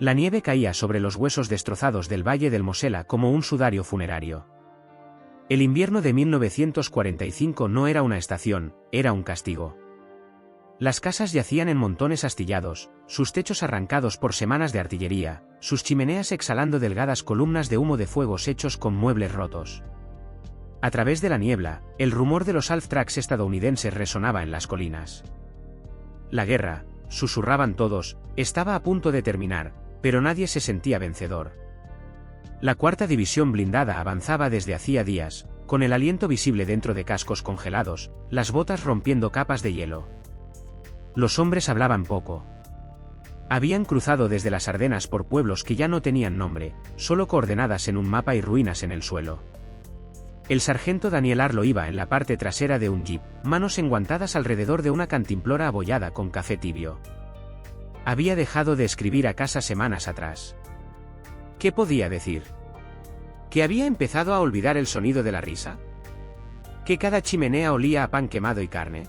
La nieve caía sobre los huesos destrozados del valle del Mosela como un sudario funerario. El invierno de 1945 no era una estación, era un castigo. Las casas yacían en montones astillados, sus techos arrancados por semanas de artillería, sus chimeneas exhalando delgadas columnas de humo de fuegos hechos con muebles rotos. A través de la niebla, el rumor de los half-tracks estadounidenses resonaba en las colinas. La guerra, susurraban todos, estaba a punto de terminar, pero nadie se sentía vencedor. La cuarta división blindada avanzaba desde hacía días, con el aliento visible dentro de cascos congelados, las botas rompiendo capas de hielo. Los hombres hablaban poco. Habían cruzado desde las Ardenas por pueblos que ya no tenían nombre, solo coordenadas en un mapa y ruinas en el suelo. El sargento Daniel Arlo iba en la parte trasera de un jeep, manos enguantadas alrededor de una cantimplora abollada con café tibio. Había dejado de escribir a casa semanas atrás. ¿Qué podía decir? ¿Que había empezado a olvidar el sonido de la risa? ¿Que cada chimenea olía a pan quemado y carne?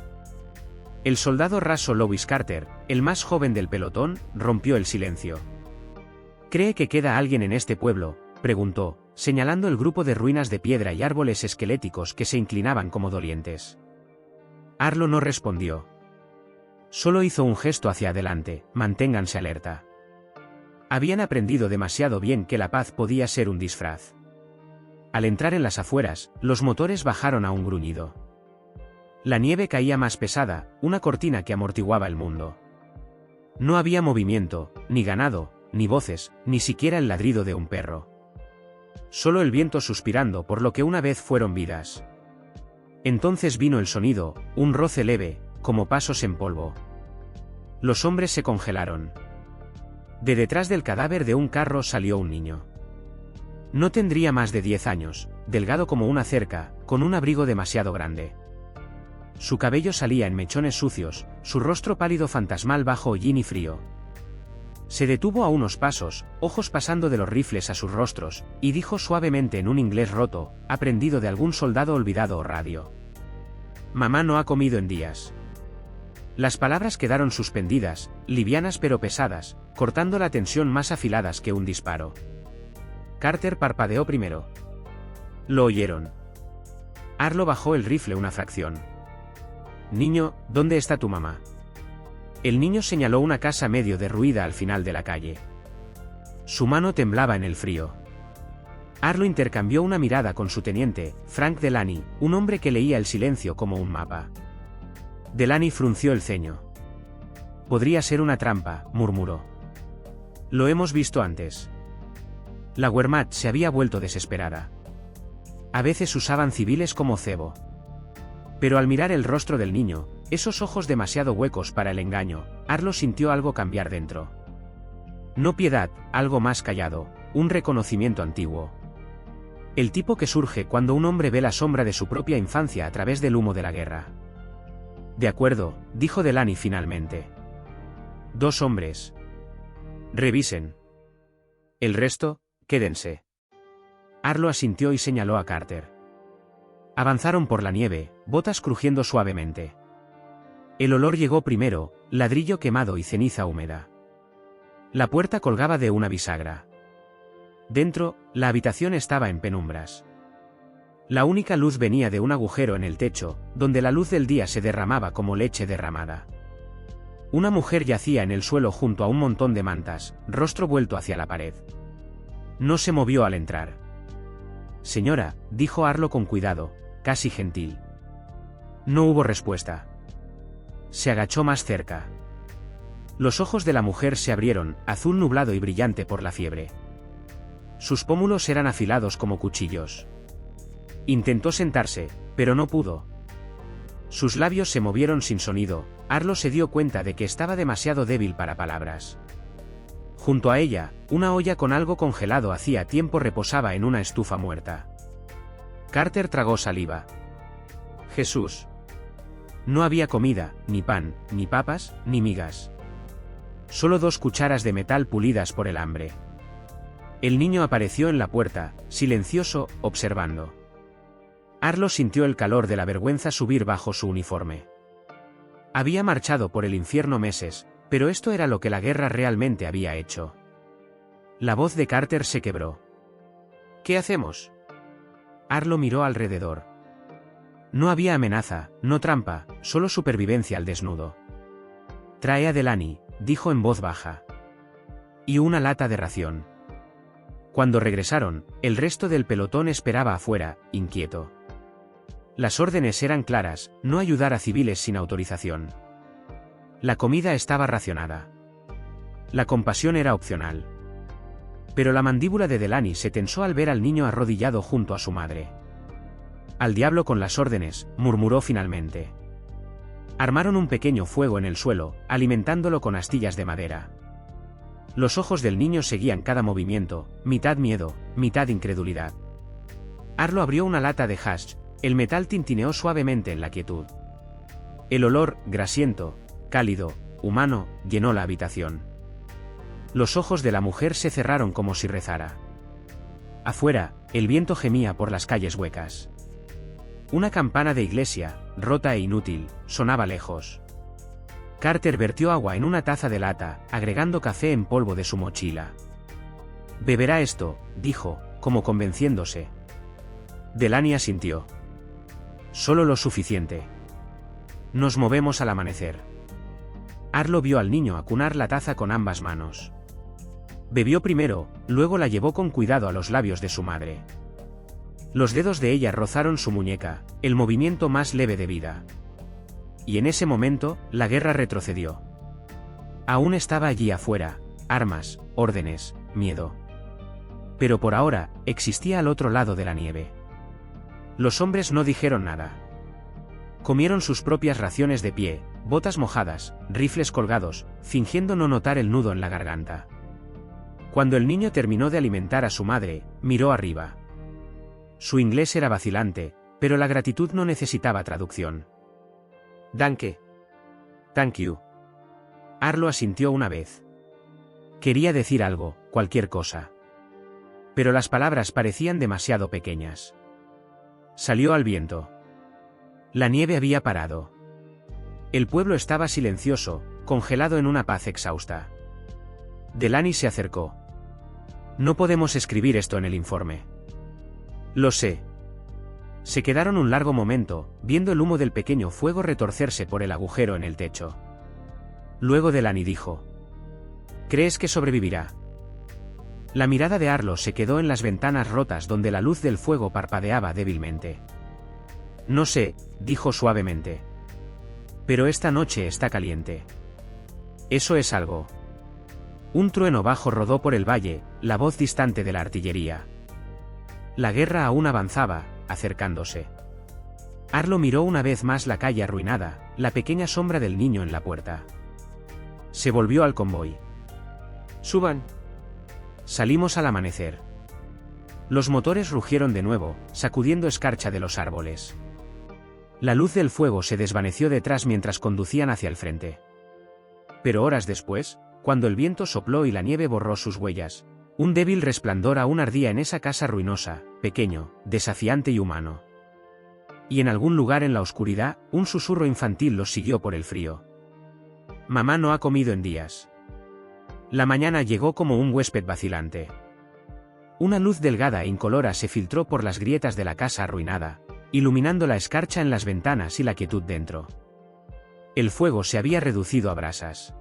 El soldado raso Lewis Carter, el más joven del pelotón, rompió el silencio. ¿Cree que queda alguien en este pueblo?, preguntó, señalando el grupo de ruinas de piedra y árboles esqueléticos que se inclinaban como dolientes. Arlo no respondió. Solo hizo un gesto hacia adelante: manténganse alerta. Habían aprendido demasiado bien que la paz podía ser un disfraz. Al entrar en las afueras, los motores bajaron a un gruñido. La nieve caía más pesada, una cortina que amortiguaba el mundo. No había movimiento, ni ganado, ni voces, ni siquiera el ladrido de un perro. Solo el viento suspirando por lo que una vez fueron vidas. Entonces vino el sonido, un roce leve, como pasos en polvo. Los hombres se congelaron. De detrás del cadáver de un carro salió un niño. No tendría más de 10 años, delgado como una cerca, con un abrigo demasiado grande. Su cabello salía en mechones sucios, su rostro pálido fantasmal bajo hollín y frío. Se detuvo a unos pasos, ojos pasando de los rifles a sus rostros, y dijo suavemente en un inglés roto, aprendido de algún soldado olvidado o radio: «Mamá no ha comido en días». Las palabras quedaron suspendidas, livianas pero pesadas, cortando la tensión más afiladas que un disparo. Carter parpadeó primero. Lo oyeron. Arlo bajó el rifle una fracción. «Niño, ¿dónde está tu mamá?» El niño señaló una casa medio derruida al final de la calle. Su mano temblaba en el frío. Arlo intercambió una mirada con su teniente, Frank Delaney, un hombre que leía el silencio como un mapa. Delaney frunció el ceño. «Podría ser una trampa», murmuró. «Lo hemos visto antes». La Wehrmacht se había vuelto desesperada. A veces usaban civiles como cebo. Pero al mirar el rostro del niño, esos ojos demasiado huecos para el engaño, Arlo sintió algo cambiar dentro. No piedad, algo más callado, un reconocimiento antiguo. El tipo que surge cuando un hombre ve la sombra de su propia infancia a través del humo de la guerra. «De acuerdo», dijo Delaney finalmente. «2 hombres. Revisen. El resto, quédense». Arlo asintió y señaló a Carter. Avanzaron por la nieve, botas crujiendo suavemente. El olor llegó primero, ladrillo quemado y ceniza húmeda. La puerta colgaba de una bisagra. Dentro, la habitación estaba en penumbras. La única luz venía de un agujero en el techo, donde la luz del día se derramaba como leche derramada. Una mujer yacía en el suelo junto a un montón de mantas, rostro vuelto hacia la pared. No se movió al entrar. «Señora», dijo Arlo con cuidado, casi gentil. No hubo respuesta. Se agachó más cerca. Los ojos de la mujer se abrieron, azul nublado y brillante por la fiebre. Sus pómulos eran afilados como cuchillos. Intentó sentarse, pero no pudo. Sus labios se movieron sin sonido. Arlo se dio cuenta de que estaba demasiado débil para palabras. Junto a ella, una olla con algo congelado hacía tiempo reposaba en una estufa muerta. Carter tragó saliva. Jesús. No había comida, ni pan, ni papas, ni migas. Solo 2 cucharas de metal pulidas por el hambre. El niño apareció en la puerta, silencioso, observando. Arlo sintió el calor de la vergüenza subir bajo su uniforme. Había marchado por el infierno meses, pero esto era lo que la guerra realmente había hecho. La voz de Carter se quebró. ¿Qué hacemos? Arlo miró alrededor. No había amenaza, no trampa, solo supervivencia al desnudo. Trae a Delaney, dijo en voz baja. Y una lata de ración. Cuando regresaron, el resto del pelotón esperaba afuera, inquieto. Las órdenes eran claras, no ayudar a civiles sin autorización. La comida estaba racionada. La compasión era opcional. Pero la mandíbula de Delaney se tensó al ver al niño arrodillado junto a su madre. Al diablo con las órdenes, murmuró finalmente. Armaron un pequeño fuego en el suelo, alimentándolo con astillas de madera. Los ojos del niño seguían cada movimiento, mitad miedo, mitad incredulidad. Arlo abrió una lata de hash, el metal tintineó suavemente en la quietud. El olor, grasiento, cálido, humano, llenó la habitación. Los ojos de la mujer se cerraron como si rezara. Afuera, el viento gemía por las calles huecas. Una campana de iglesia, rota e inútil, sonaba lejos. Carter vertió agua en una taza de lata, agregando café en polvo de su mochila. «Beberá esto», dijo, como convenciéndose. Delaney asintió. «Solo lo suficiente. Nos movemos al amanecer». Arlo vio al niño acunar la taza con ambas manos. Bebió primero, luego la llevó con cuidado a los labios de su madre. Los dedos de ella rozaron su muñeca, el movimiento más leve de vida. Y en ese momento, la guerra retrocedió. Aún estaba allí afuera, armas, órdenes, miedo. Pero por ahora, existía al otro lado de la nieve. Los hombres no dijeron nada. Comieron sus propias raciones de pie, botas mojadas, rifles colgados, fingiendo no notar el nudo en la garganta. Cuando el niño terminó de alimentar a su madre, miró arriba. Su inglés era vacilante, pero la gratitud no necesitaba traducción. «Danke. Thank you». Arlo asintió una vez. Quería decir algo, cualquier cosa. Pero las palabras parecían demasiado pequeñas. Salió al viento. La nieve había parado. El pueblo estaba silencioso, congelado en una paz exhausta. Delaney se acercó. «No podemos escribir esto en el informe». «Lo sé». Se quedaron un largo momento, viendo el humo del pequeño fuego retorcerse por el agujero en el techo. Luego Delaney dijo: «¿Crees que sobrevivirá?». La mirada de Arlo se quedó en las ventanas rotas donde la luz del fuego parpadeaba débilmente. «No sé», dijo suavemente. «Pero esta noche está caliente. Eso es algo». Un trueno bajo rodó por el valle, la voz distante de la artillería. La guerra aún avanzaba, acercándose. Arlo miró una vez más la calle arruinada, la pequeña sombra del niño en la puerta. Se volvió al convoy. «Suban». Salimos al amanecer. Los motores rugieron de nuevo, sacudiendo escarcha de los árboles. La luz del fuego se desvaneció detrás mientras conducían hacia el frente. Pero horas después, cuando el viento sopló y la nieve borró sus huellas, un débil resplandor aún ardía en esa casa ruinosa, pequeño, desafiante y humano. Y en algún lugar en la oscuridad, un susurro infantil los siguió por el frío. «Mamá no ha comido en días». La mañana llegó como un huésped vacilante. Una luz delgada e incolora se filtró por las grietas de la casa arruinada, iluminando la escarcha en las ventanas y la quietud dentro. El fuego se había reducido a brasas.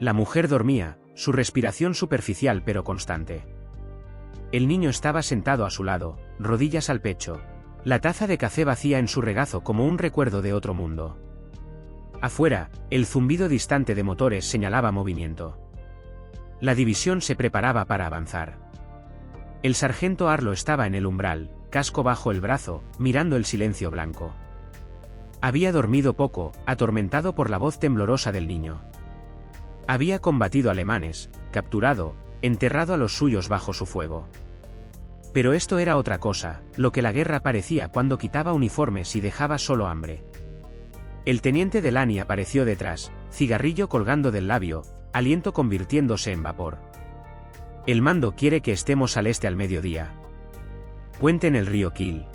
La mujer dormía, su respiración superficial pero constante. El niño estaba sentado a su lado, rodillas al pecho, la taza de café vacía en su regazo como un recuerdo de otro mundo. Afuera, el zumbido distante de motores señalaba movimiento. La división se preparaba para avanzar. El sargento Arlo estaba en el umbral, casco bajo el brazo, mirando el silencio blanco. Había dormido poco, atormentado por la voz temblorosa del niño. Había combatido alemanes, capturado, enterrado a los suyos bajo su fuego. Pero esto era otra cosa, lo que la guerra parecía cuando quitaba uniformes y dejaba solo hambre. El teniente Delaney apareció detrás, cigarrillo colgando del labio, aliento convirtiéndose en vapor. «El mando quiere que estemos al este al mediodía. Puente en el río Kiel».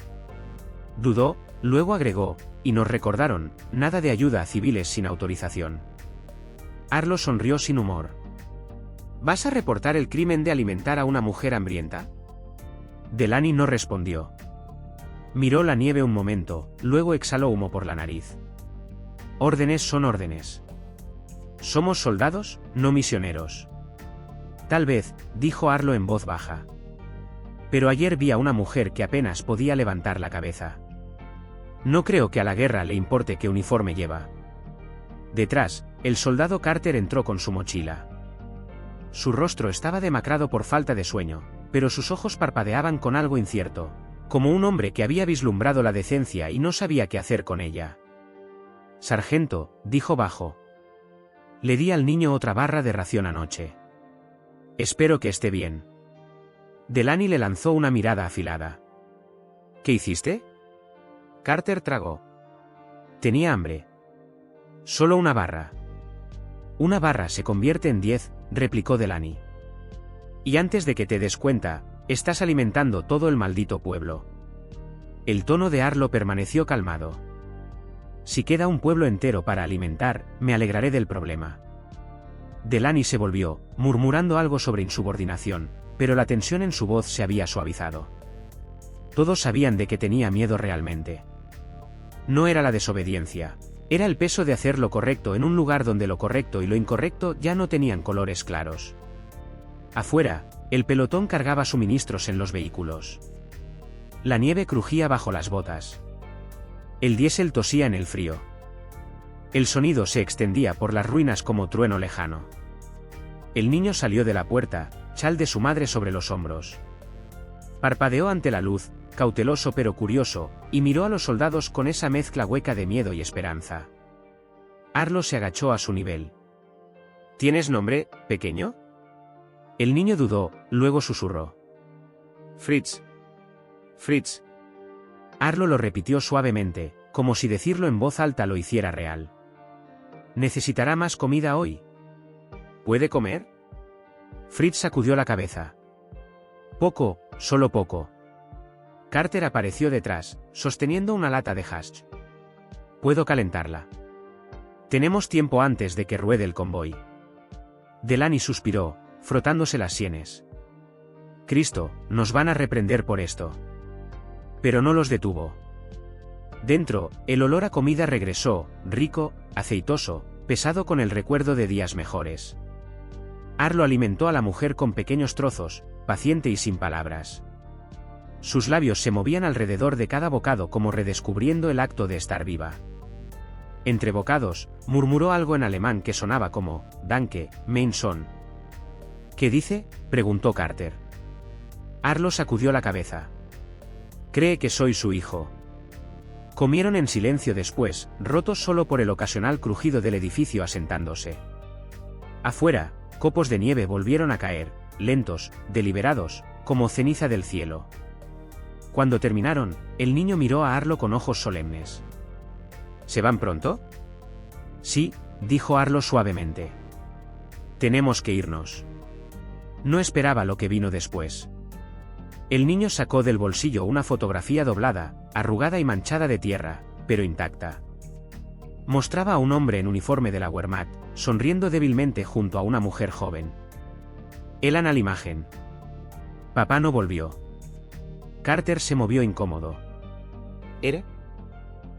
Dudó, luego agregó: «Y nos recordaron, nada de ayuda a civiles sin autorización». Arlo sonrió sin humor. ¿Vas a reportar el crimen de alimentar a una mujer hambrienta? Delaney no respondió. Miró la nieve un momento, luego exhaló humo por la nariz. Órdenes son órdenes. Somos soldados, no misioneros. Tal vez, dijo Arlo en voz baja. Pero ayer vi a una mujer que apenas podía levantar la cabeza. No creo que a la guerra le importe qué uniforme lleva. Detrás, el soldado Carter entró con su mochila. Su rostro estaba demacrado por falta de sueño, pero sus ojos parpadeaban con algo incierto, como un hombre que había vislumbrado la decencia y no sabía qué hacer con ella. Sargento, dijo bajo. Le di al niño otra barra de ración anoche. Espero que esté bien. Delaney le lanzó una mirada afilada. ¿Qué hiciste? Carter tragó. Tenía hambre. Solo una barra. Una barra se convierte en 10, replicó Delaney. Y antes de que te des cuenta, estás alimentando todo el maldito pueblo. El tono de Arlo permaneció calmado. Si queda un pueblo entero para alimentar, me alegraré del problema. Delaney se volvió, murmurando algo sobre insubordinación, pero la tensión en su voz se había suavizado. Todos sabían de que tenía miedo realmente. No era la desobediencia. Era el peso de hacer lo correcto en un lugar donde lo correcto y lo incorrecto ya no tenían colores claros. Afuera, el pelotón cargaba suministros en los vehículos. La nieve crujía bajo las botas. El diésel tosía en el frío. El sonido se extendía por las ruinas como trueno lejano. El niño salió de la puerta, chal de su madre sobre los hombros. Parpadeó ante la luz, cauteloso pero curioso, y miró a los soldados con esa mezcla hueca de miedo y esperanza. Arlo se agachó a su nivel. ¿Tienes nombre, pequeño? El niño dudó, luego susurró. Fritz. Fritz. Arlo lo repitió suavemente, como si decirlo en voz alta lo hiciera real. ¿Necesitará más comida hoy? ¿Puede comer? Fritz sacudió la cabeza. Poco, solo poco. Carter apareció detrás, sosteniendo una lata de hash. Puedo calentarla. Tenemos tiempo antes de que ruede el convoy. Delaney suspiró, frotándose las sienes. Cristo, nos van a reprender por esto. Pero no los detuvo. Dentro, el olor a comida regresó, rico, aceitoso, pesado con el recuerdo de días mejores. Arlo alimentó a la mujer con pequeños trozos, paciente y sin palabras. Sus labios se movían alrededor de cada bocado como redescubriendo el acto de estar viva. Entre bocados, murmuró algo en alemán que sonaba como, Danke, mein Sohn. ¿Qué dice?, preguntó Carter. Arlo sacudió la cabeza. Cree que soy su hijo. Comieron en silencio después, rotos solo por el ocasional crujido del edificio asentándose. Afuera, copos de nieve volvieron a caer, lentos, deliberados, como ceniza del cielo. Cuando terminaron, el niño miró a Arlo con ojos solemnes. ¿Se van pronto? Sí, dijo Arlo suavemente. Tenemos que irnos. No esperaba lo que vino después. El niño sacó del bolsillo una fotografía doblada, arrugada y manchada de tierra, pero intacta. Mostraba a un hombre en uniforme de la Wehrmacht, sonriendo débilmente junto a una mujer joven. Eran a la imagen. Papá no volvió. Carter se movió incómodo. ¿Era?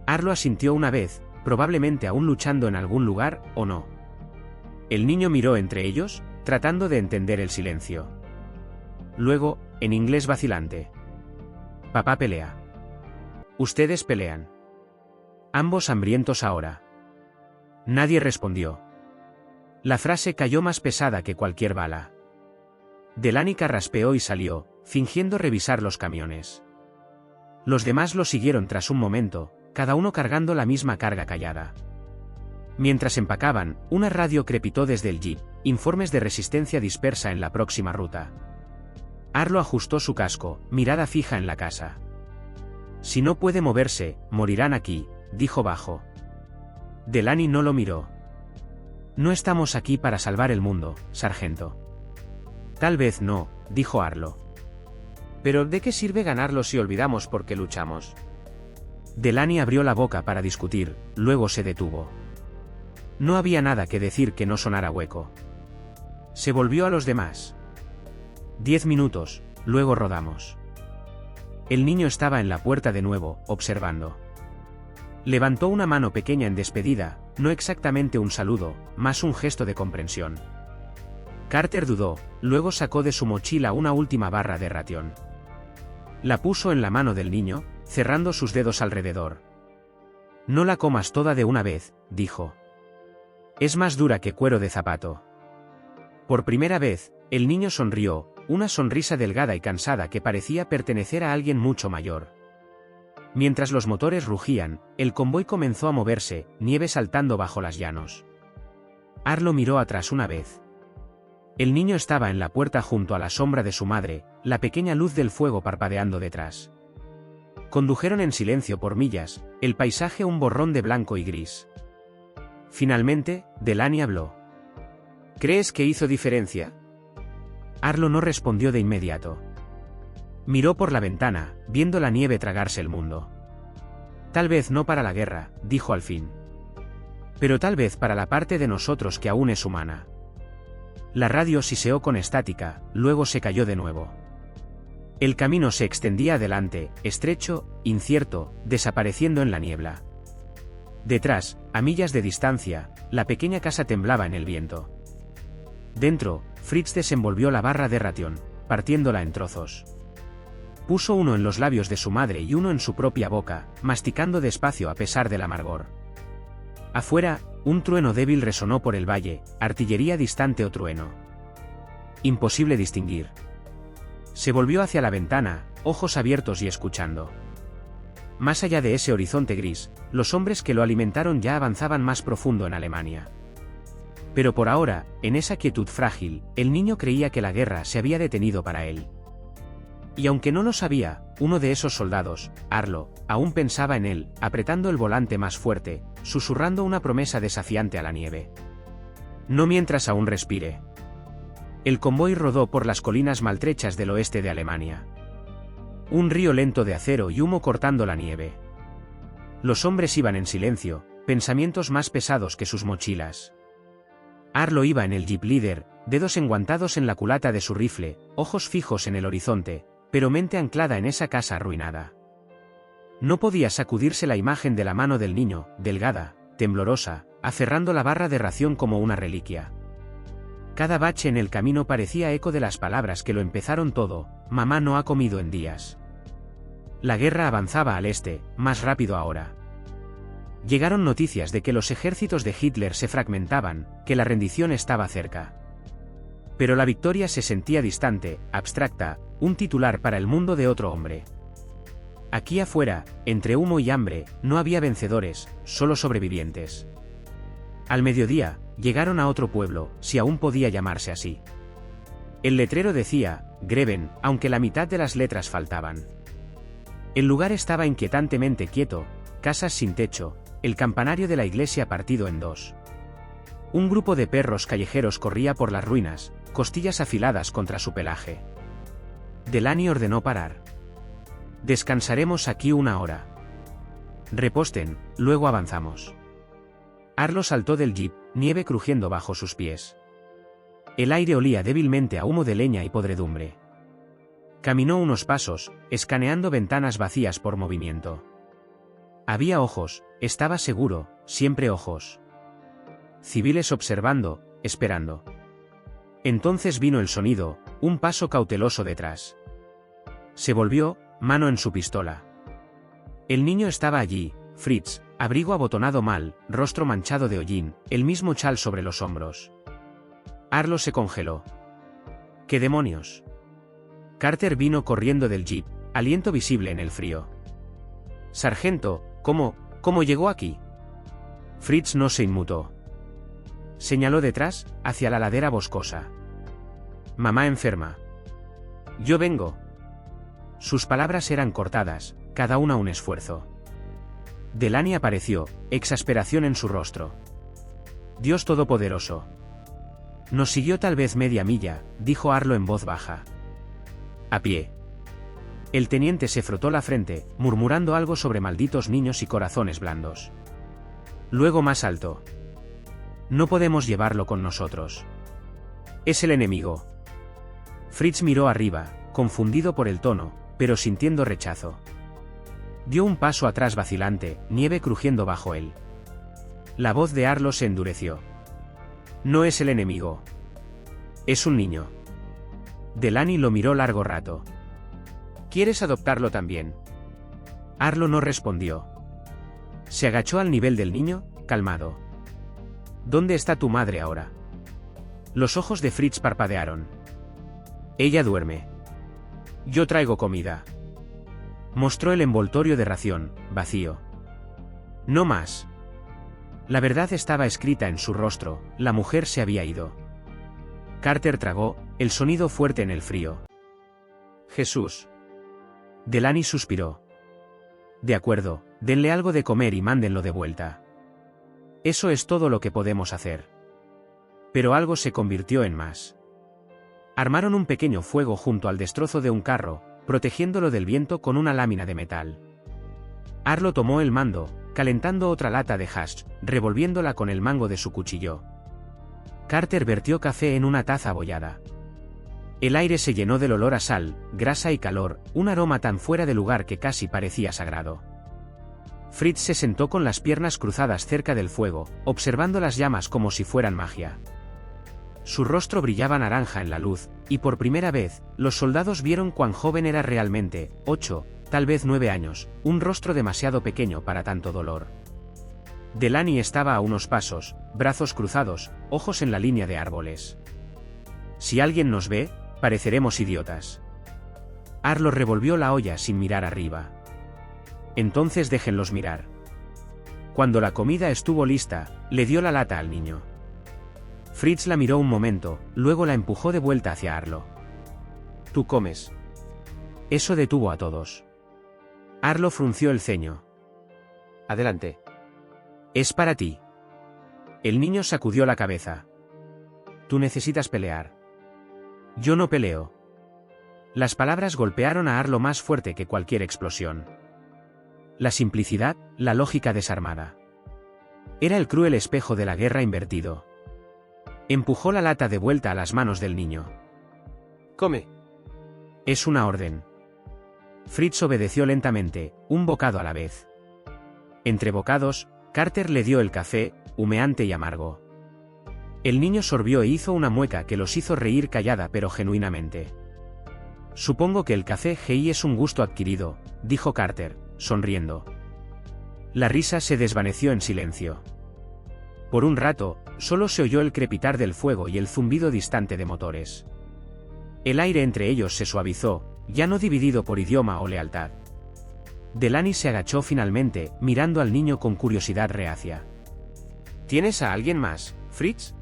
Arlo asintió una vez, probablemente aún luchando en algún lugar, o no. El niño miró entre ellos, tratando de entender el silencio. Luego, en inglés vacilante. Papá pelea. Ustedes pelean. Ambos hambrientos ahora. Nadie respondió. La frase cayó más pesada que cualquier bala. Delaney carraspeó y salió, fingiendo revisar los camiones. Los demás lo siguieron tras un momento, cada uno cargando la misma carga callada. Mientras empacaban, una radio crepitó desde el jeep, informes de resistencia dispersa en la próxima ruta. Arlo ajustó su casco, mirada fija en la casa. Si no puede moverse, morirán aquí, dijo bajo. Delaney no lo miró. No estamos aquí para salvar el mundo, sargento. Tal vez no, dijo Arlo. Pero ¿de qué sirve ganarlo si olvidamos por qué luchamos? Delaney abrió la boca para discutir, luego se detuvo. No había nada que decir que no sonara hueco. Se volvió a los demás. 10 minutos, luego rodamos. El niño estaba en la puerta de nuevo, observando. Levantó una mano pequeña en despedida, no exactamente un saludo, más un gesto de comprensión. Carter dudó, luego sacó de su mochila una última barra de ratión. La puso en la mano del niño, cerrando sus dedos alrededor. No la comas toda de una vez, dijo. Es más dura que cuero de zapato. Por primera vez, el niño sonrió, una sonrisa delgada y cansada que parecía pertenecer a alguien mucho mayor. Mientras los motores rugían, el convoy comenzó a moverse, nieve saltando bajo las llanos. Arlo miró atrás una vez. El niño estaba en la puerta junto a la sombra de su madre, la pequeña luz del fuego parpadeando detrás. Condujeron en silencio por millas, el paisaje un borrón de blanco y gris. Finalmente, Delaney habló. ¿Crees que hizo diferencia? Arlo no respondió de inmediato. Miró por la ventana, viendo la nieve tragarse el mundo. Tal vez no para la guerra, dijo al fin. Pero tal vez para la parte de nosotros que aún es humana. La radio siseó con estática, luego se cayó de nuevo. El camino se extendía adelante, estrecho, incierto, desapareciendo en la niebla. Detrás, a millas de distancia, la pequeña casa temblaba en el viento. Dentro, Fritz desenvolvió la barra de ratión, partiéndola en trozos. Puso uno en los labios de su madre y uno en su propia boca, masticando despacio a pesar del amargor. Afuera, un trueno débil resonó por el valle, artillería distante o trueno. Imposible distinguir. Se volvió hacia la ventana, ojos abiertos y escuchando. Más allá de ese horizonte gris, los hombres que lo alimentaron ya avanzaban más profundo en Alemania. Pero por ahora, en esa quietud frágil, el niño creía que la guerra se había detenido para él. Y aunque no lo sabía, uno de esos soldados, Arlo, aún pensaba en él, apretando el volante más fuerte, susurrando una promesa desafiante a la nieve. No mientras aún respire. El convoy rodó por las colinas maltrechas del oeste de Alemania. Un río lento de acero y humo cortando la nieve. Los hombres iban en silencio, pensamientos más pesados que sus mochilas. Arlo iba en el jeep líder, dedos enguantados en la culata de su rifle, ojos fijos en el horizonte, pero mente anclada en esa casa arruinada. No podía sacudirse la imagen de la mano del niño, delgada, temblorosa, aferrando la barra de ración como una reliquia. Cada bache en el camino parecía eco de las palabras que lo empezaron todo: mamá no ha comido en días. La guerra avanzaba al este, más rápido ahora. Llegaron noticias de que los ejércitos de Hitler se fragmentaban, que la rendición estaba cerca. Pero la victoria se sentía distante, abstracta, un titular para el mundo de otro hombre. Aquí afuera, entre humo y hambre, no había vencedores, solo sobrevivientes. Al mediodía, llegaron a otro pueblo, si aún podía llamarse así. El letrero decía, Greven, aunque la mitad de las letras faltaban. El lugar estaba inquietantemente quieto, casas sin techo, el campanario de la iglesia partido en dos. Un grupo de perros callejeros corría por las ruinas, costillas afiladas contra su pelaje. Delaney ordenó parar. Descansaremos aquí una hora. Reposten, luego avanzamos. Arlo saltó del jeep, nieve crujiendo bajo sus pies. El aire olía débilmente a humo de leña y podredumbre. Caminó unos pasos, escaneando ventanas vacías por movimiento. Había ojos, estaba seguro, siempre ojos. Civiles observando, esperando. Entonces vino el sonido, un paso cauteloso detrás. Se volvió, mano en su pistola. El niño estaba allí, Fritz, abrigo abotonado mal, rostro manchado de hollín, el mismo chal sobre los hombros. Arlo se congeló. ¿Qué demonios? Carter vino corriendo del jeep, aliento visible en el frío. Sargento, ¿cómo llegó aquí? Fritz no se inmutó. Señaló detrás, hacia la ladera boscosa. Mamá enferma. Yo vengo. Sus palabras eran cortadas, cada una un esfuerzo. Delaney apareció, exasperación en su rostro. Dios Todopoderoso. Nos siguió tal vez media milla, dijo Arlo en voz baja. A pie. El teniente se frotó la frente, murmurando algo sobre malditos niños y corazones blandos. Luego más alto. No podemos llevarlo con nosotros. Es el enemigo. Fritz miró arriba, confundido por el tono, pero sintiendo rechazo. Dio un paso atrás vacilante, nieve crujiendo bajo él. La voz de Arlo se endureció. No es el enemigo. Es un niño. Delaney lo miró largo rato. ¿Quieres adoptarlo también? Arlo no respondió. Se agachó al nivel del niño, calmado. ¿Dónde está tu madre ahora? Los ojos de Fritz parpadearon. Ella duerme. Yo traigo comida. Mostró el envoltorio de ración, vacío. No más. La verdad estaba escrita en su rostro, la mujer se había ido. Carter tragó, el sonido fuerte en el frío. Jesús. Delaney suspiró. De acuerdo, denle algo de comer y mándenlo de vuelta. Eso es todo lo que podemos hacer. Pero algo se convirtió en más. Armaron un pequeño fuego junto al destrozo de un carro, protegiéndolo del viento con una lámina de metal. Arlo tomó el mando, calentando otra lata de hash, revolviéndola con el mango de su cuchillo. Carter vertió café en una taza abollada. El aire se llenó del olor a sal, grasa y calor, un aroma tan fuera de lugar que casi parecía sagrado. Fritz se sentó con las piernas cruzadas cerca del fuego, observando las llamas como si fueran magia. Su rostro brillaba naranja en la luz, y por primera vez, los soldados vieron cuán joven era realmente, 8, tal vez 9 años, un rostro demasiado pequeño para tanto dolor. Delaney estaba a unos pasos, brazos cruzados, ojos en la línea de árboles. Si alguien nos ve, pareceremos idiotas. Arlo revolvió la olla sin mirar arriba. Entonces déjenlos mirar. Cuando la comida estuvo lista, le dio la lata al niño. Fritz la miró un momento, luego la empujó de vuelta hacia Arlo. Tú comes. Eso detuvo a todos. Arlo frunció el ceño. Adelante. Es para ti. El niño sacudió la cabeza. Tú necesitas pelear. Yo no peleo. Las palabras golpearon a Arlo más fuerte que cualquier explosión. La simplicidad, la lógica desarmada. Era el cruel espejo de la guerra invertido. Empujó la lata de vuelta a las manos del niño. Come. Es una orden. Fritz obedeció lentamente, un bocado a la vez. Entre bocados, Carter le dio el café, humeante y amargo. El niño sorbió e hizo una mueca que los hizo reír callada pero genuinamente. Supongo que el café GI es un gusto adquirido, dijo Carter, sonriendo. La risa se desvaneció en silencio. Por un rato, solo se oyó el crepitar del fuego y el zumbido distante de motores. El aire entre ellos se suavizó, ya no dividido por idioma o lealtad. Delaney se agachó finalmente, mirando al niño con curiosidad reacia. ¿Tienes a alguien más, Fritz?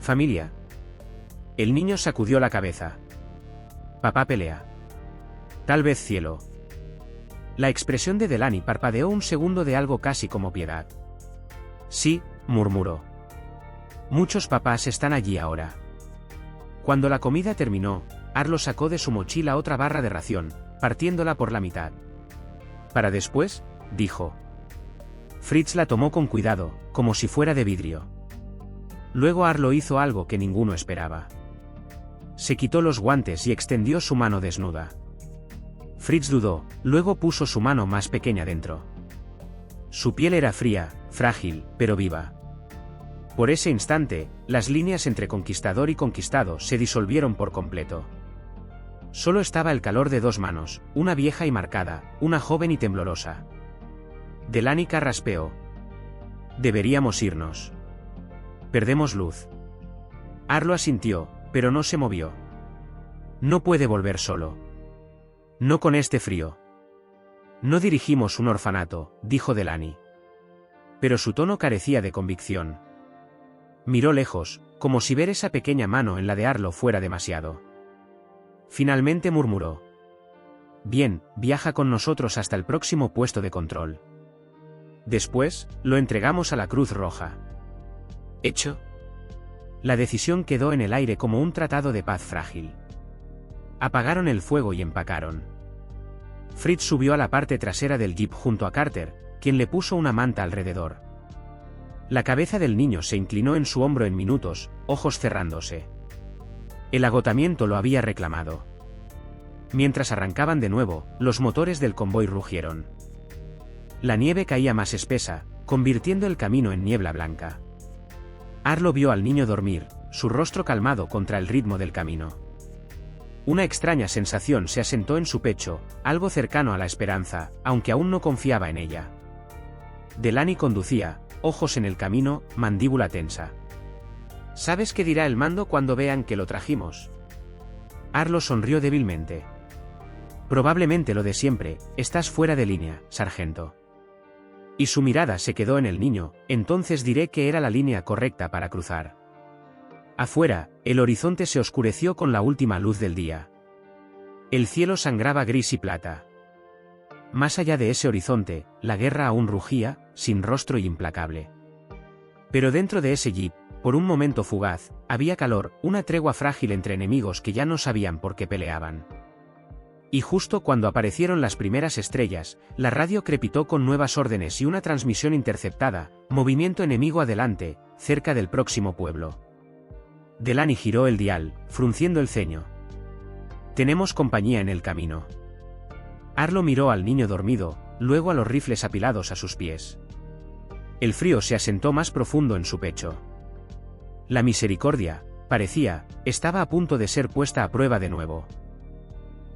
Familia. El niño sacudió la cabeza. Papá pelea. Tal vez cielo. La expresión de Delaney parpadeó un segundo de algo casi como piedad. Sí, murmuró. Muchos papás están allí ahora. Cuando la comida terminó, Arlo sacó de su mochila otra barra de ración, partiéndola por la mitad. Para después, dijo. Fritz la tomó con cuidado, como si fuera de vidrio. Luego Arlo hizo algo que ninguno esperaba. Se quitó los guantes y extendió su mano desnuda. Fritz dudó, luego puso su mano más pequeña dentro. Su piel era fría, frágil, pero viva. Por ese instante, las líneas entre conquistador y conquistado se disolvieron por completo. Solo estaba el calor de dos manos, una vieja y marcada, una joven y temblorosa. Delaney carraspeó. Deberíamos irnos. Perdemos luz. Arlo asintió, pero no se movió. No puede volver solo. No con este frío. No dirigimos un orfanato, dijo Delaney. Pero su tono carecía de convicción. Miró lejos, como si ver esa pequeña mano en la de Arlo fuera demasiado. Finalmente murmuró. Bien, viaja con nosotros hasta el próximo puesto de control. Después, lo entregamos a la Cruz Roja. ¿Hecho? La decisión quedó en el aire como un tratado de paz frágil. Apagaron el fuego y empacaron. Fritz subió a la parte trasera del jeep junto a Carter, quien le puso una manta alrededor. La cabeza del niño se inclinó en su hombro en minutos, ojos cerrándose. El agotamiento lo había reclamado. Mientras arrancaban de nuevo, los motores del convoy rugieron. La nieve caía más espesa, convirtiendo el camino en niebla blanca. Arlo vio al niño dormir, su rostro calmado contra el ritmo del camino. Una extraña sensación se asentó en su pecho, algo cercano a la esperanza, aunque aún no confiaba en ella. Delaney conducía, ojos en el camino, mandíbula tensa. ¿Sabes qué dirá el mando cuando vean que lo trajimos? Arlo sonrió débilmente. Probablemente lo de siempre, estás fuera de línea, sargento. Y su mirada se quedó en el niño, entonces diré que era la línea correcta para cruzar. Afuera, el horizonte se oscureció con la última luz del día. El cielo sangraba gris y plata. Más allá de ese horizonte, la guerra aún rugía, sin rostro y implacable. Pero dentro de ese jeep, por un momento fugaz, había calor, una tregua frágil entre enemigos que ya no sabían por qué peleaban. Y justo cuando aparecieron las primeras estrellas, la radio crepitó con nuevas órdenes y una transmisión interceptada, movimiento enemigo adelante, cerca del próximo pueblo. Delaney giró el dial, frunciendo el ceño. Tenemos compañía en el camino. Arlo miró al niño dormido, luego a los rifles apilados a sus pies. El frío se asentó más profundo en su pecho. La misericordia, parecía, estaba a punto de ser puesta a prueba de nuevo.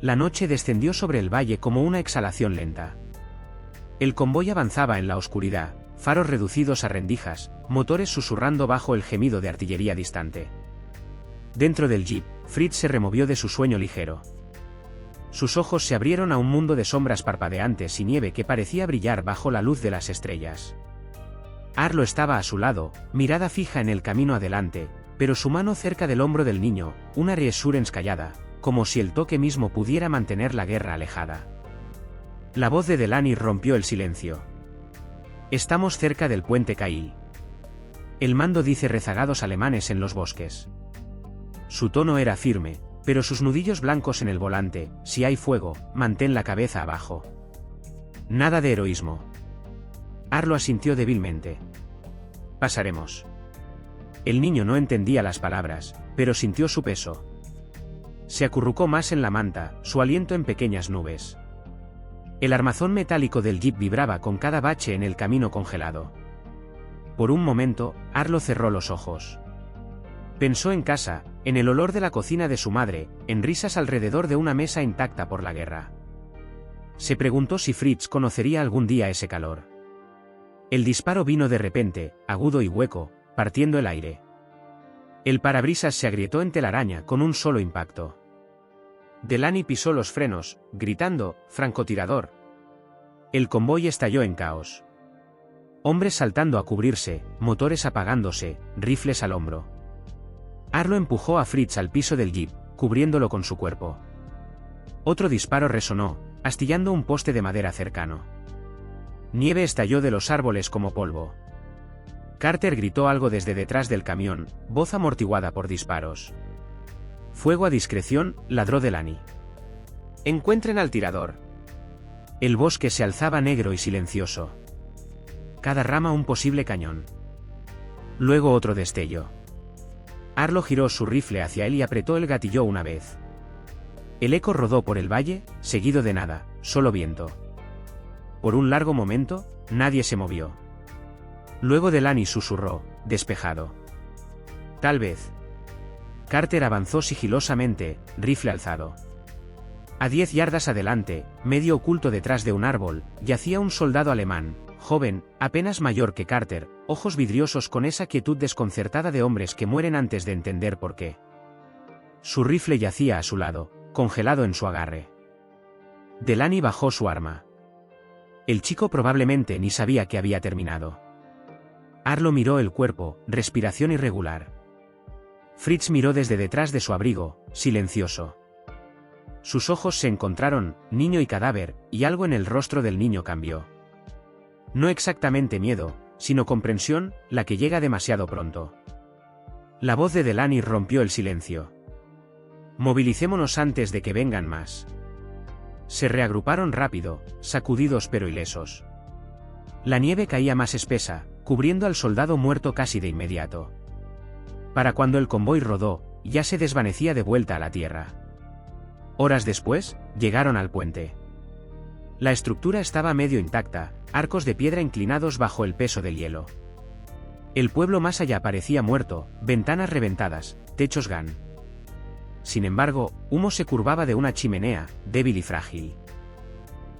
La noche descendió sobre el valle como una exhalación lenta. El convoy avanzaba en la oscuridad, faros reducidos a rendijas, motores susurrando bajo el gemido de artillería distante. Dentro del jeep, Fritz se removió de su sueño ligero. Sus ojos se abrieron a un mundo de sombras parpadeantes y nieve que parecía brillar bajo la luz de las estrellas. Arlo estaba a su lado, mirada fija en el camino adelante, pero su mano cerca del hombro del niño, una reassurance callada, como si el toque mismo pudiera mantener la guerra alejada. La voz de Delaney rompió el silencio. Estamos cerca del puente Cail. El mando dice rezagados alemanes en los bosques. Su tono era firme, pero sus nudillos blancos en el volante, si hay fuego, mantén la cabeza abajo. Nada de heroísmo. Arlo asintió débilmente. Pasaremos. El niño no entendía las palabras, pero sintió su peso. Se acurrucó más en la manta, su aliento en pequeñas nubes. El armazón metálico del jeep vibraba con cada bache en el camino congelado. Por un momento, Arlo cerró los ojos. Pensó en casa, en el olor de la cocina de su madre, en risas alrededor de una mesa intacta por la guerra. Se preguntó si Fritz conocería algún día ese calor. El disparo vino de repente, agudo y hueco, partiendo el aire. El parabrisas se agrietó en telaraña con un solo impacto. Delaney pisó los frenos, gritando, «¡Francotirador!». El convoy estalló en caos. Hombres saltando a cubrirse, motores apagándose, rifles al hombro. Arlo empujó a Fritz al piso del jeep, cubriéndolo con su cuerpo. Otro disparo resonó, astillando un poste de madera cercano. Nieve estalló de los árboles como polvo. Carter gritó algo desde detrás del camión, voz amortiguada por disparos. Fuego a discreción, ladró Delaney. Encuentren al tirador. El bosque se alzaba negro y silencioso. Cada rama un posible cañón. Luego otro destello. Arlo giró su rifle hacia él y apretó el gatillo una vez. El eco rodó por el valle, seguido de nada, solo viento. Por un largo momento, nadie se movió. Luego Delaney susurró, despejado. Tal vez. Carter avanzó sigilosamente, rifle alzado. A 10 yardas adelante, medio oculto detrás de un árbol, yacía un soldado alemán, joven, apenas mayor que Carter, ojos vidriosos con esa quietud desconcertada de hombres que mueren antes de entender por qué. Su rifle yacía a su lado, congelado en su agarre. Delaney bajó su arma. El chico probablemente ni sabía que había terminado. Arlo miró el cuerpo, respiración irregular. Fritz miró desde detrás de su abrigo, silencioso. Sus ojos se encontraron, niño y cadáver, y algo en el rostro del niño cambió. No exactamente miedo, sino comprensión, la que llega demasiado pronto. La voz de Delaney rompió el silencio. Movilicémonos antes de que vengan más. Se reagruparon rápido, sacudidos pero ilesos. La nieve caía más espesa, cubriendo al soldado muerto casi de inmediato. Para cuando el convoy rodó, ya se desvanecía de vuelta a la tierra. Horas después, llegaron al puente. La estructura estaba medio intacta, arcos de piedra inclinados bajo el peso del hielo. El pueblo más allá parecía muerto, ventanas reventadas, techos GAN. Sin embargo, humo se curvaba de una chimenea, débil y frágil.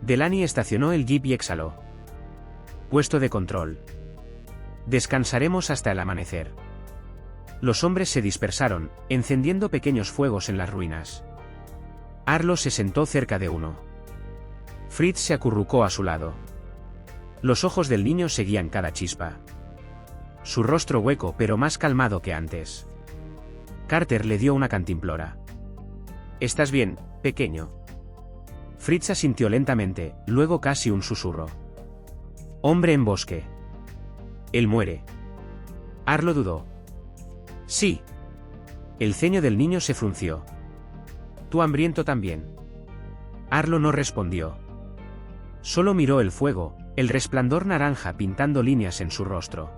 Delaney estacionó el jeep y exhaló. Puesto de control. Descansaremos hasta el amanecer. Los hombres se dispersaron, encendiendo pequeños fuegos en las ruinas. Arlo se sentó cerca de uno. Fritz se acurrucó a su lado. Los ojos del niño seguían cada chispa. Su rostro hueco pero más calmado que antes. Carter le dio una cantimplora. ¿Estás bien, pequeño? Fritz asintió lentamente, luego casi un susurro. Hombre en bosque. Él muere. Arlo dudó. Sí. El ceño del niño se frunció. ¿Tú hambriento también? Arlo no respondió. Solo miró el fuego, el resplandor naranja pintando líneas en su rostro.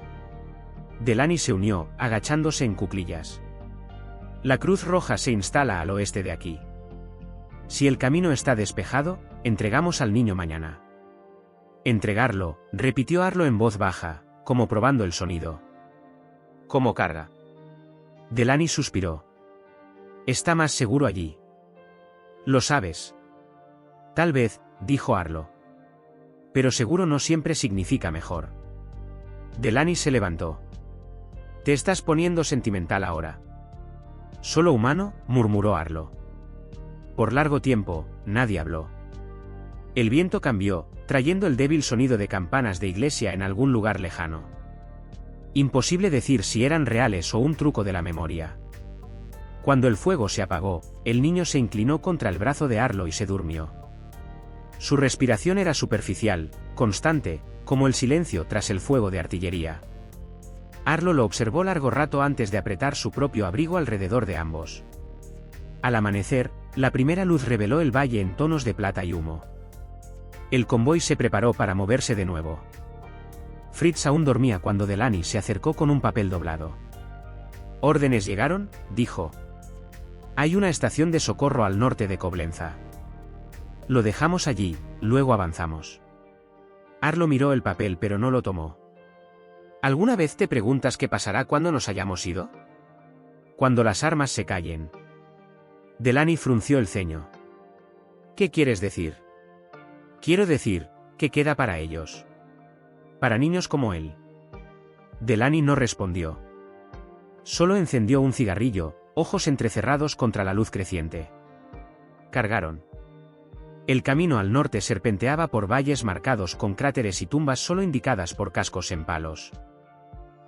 Delaney se unió, agachándose en cuclillas. La Cruz Roja se instala al oeste de aquí. Si el camino está despejado, entregamos al niño mañana. Entregarlo, repitió Arlo en voz baja, como probando el sonido. ¿Cómo carga? Delaney suspiró. Está más seguro allí. Lo sabes. Tal vez, dijo Arlo. Pero seguro no siempre significa mejor. Delaney se levantó. Te estás poniendo sentimental ahora. ¿Solo humano?, murmuró Arlo. Por largo tiempo, nadie habló. El viento cambió, trayendo el débil sonido de campanas de iglesia en algún lugar lejano. Imposible decir si eran reales o un truco de la memoria. Cuando el fuego se apagó, el niño se inclinó contra el brazo de Arlo y se durmió. Su respiración era superficial, constante, como el silencio tras el fuego de artillería. Arlo lo observó largo rato antes de apretar su propio abrigo alrededor de ambos. Al amanecer, la primera luz reveló el valle en tonos de plata y humo. El convoy se preparó para moverse de nuevo. Fritz aún dormía cuando Delaney se acercó con un papel doblado. ¿Órdenes llegaron?, dijo. Hay una estación de socorro al norte de Coblenza. Lo dejamos allí, luego avanzamos. Arlo miró el papel pero no lo tomó. ¿Alguna vez te preguntas qué pasará cuando nos hayamos ido? Cuando las armas se callen. Delaney frunció el ceño. ¿Qué quieres decir? Quiero decir, ¿qué queda para ellos? Para niños como él. Delaney no respondió. Solo encendió un cigarrillo, ojos entrecerrados contra la luz creciente. Cargaron. El camino al norte serpenteaba por valles marcados con cráteres y tumbas solo indicadas por cascos en palos.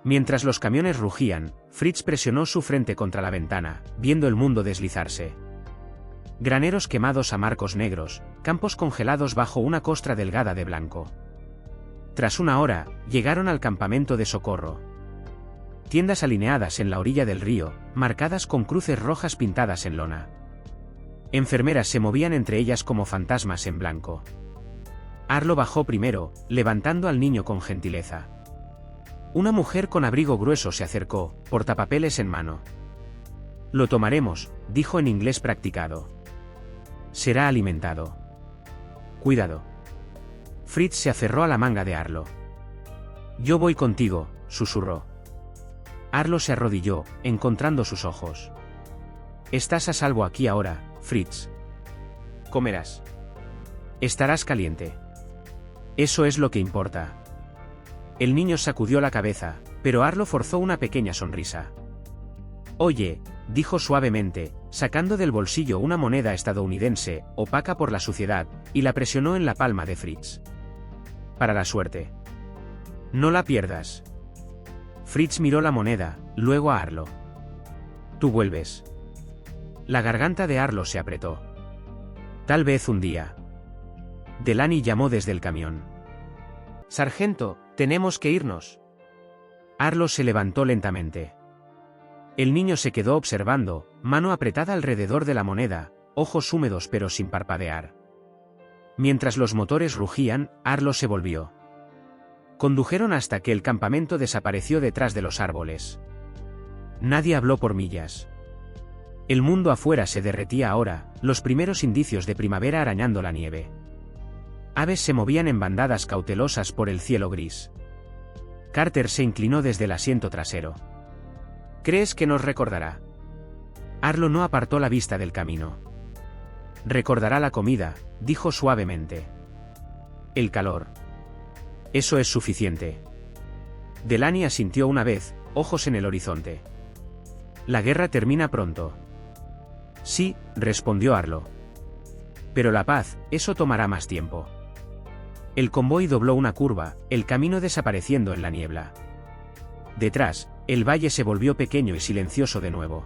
Mientras los camiones rugían, Fritz presionó su frente contra la ventana, viendo el mundo deslizarse. Graneros quemados a marcos negros, campos congelados bajo una costra delgada de blanco. Tras una hora, llegaron al campamento de socorro. Tiendas alineadas en la orilla del río, marcadas con cruces rojas pintadas en lona. Enfermeras se movían entre ellas como fantasmas en blanco. Arlo bajó primero, levantando al niño con gentileza. Una mujer con abrigo grueso se acercó, portapapeles en mano. Lo tomaremos, dijo en inglés practicado. Será alimentado. Cuidado. Fritz se aferró a la manga de Arlo. Yo voy contigo, susurró. Arlo se arrodilló, encontrando sus ojos. Estás a salvo aquí ahora, Fritz. Comerás. Estarás caliente. Eso es lo que importa. El niño sacudió la cabeza, pero Arlo forzó una pequeña sonrisa. Oye, dijo suavemente, sacando del bolsillo una moneda estadounidense, opaca por la suciedad, y la presionó en la palma de Fritz. Para la suerte. No la pierdas. Fritz miró la moneda, luego a Arlo. Tú vuelves. La garganta de Arlo se apretó. Tal vez un día. Delaney llamó desde el camión. Sargento, tenemos que irnos. Arlo se levantó lentamente. El niño se quedó observando, mano apretada alrededor de la moneda, ojos húmedos pero sin parpadear. Mientras los motores rugían, Arlo se volvió. Condujeron hasta que el campamento desapareció detrás de los árboles. Nadie habló por millas. El mundo afuera se derretía ahora, los primeros indicios de primavera arañando la nieve. Aves se movían en bandadas cautelosas por el cielo gris. Carter se inclinó desde el asiento trasero. ¿Crees que nos recordará? Arlo no apartó la vista del camino. Recordará la comida, dijo suavemente. El calor. Eso es suficiente. Delaney asintió una vez, ojos en el horizonte. La guerra termina pronto. Sí, respondió Arlo. Pero la paz, eso tomará más tiempo. El convoy dobló una curva, el camino desapareciendo en la niebla. Detrás, el valle se volvió pequeño y silencioso de nuevo.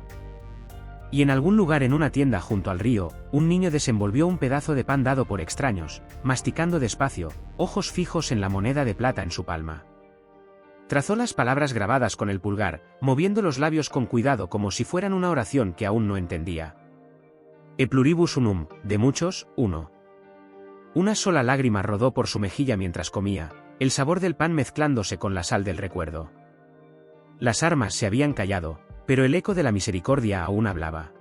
Y en algún lugar en una tienda junto al río, un niño desenvolvió un pedazo de pan dado por extraños, masticando despacio, ojos fijos en la moneda de plata en su palma. Trazó las palabras grabadas con el pulgar, moviendo los labios con cuidado como si fueran una oración que aún no entendía. E pluribus unum, de muchos, uno. Una sola lágrima rodó por su mejilla mientras comía, el sabor del pan mezclándose con la sal del recuerdo. Las armas se habían callado, pero el eco de la misericordia aún hablaba.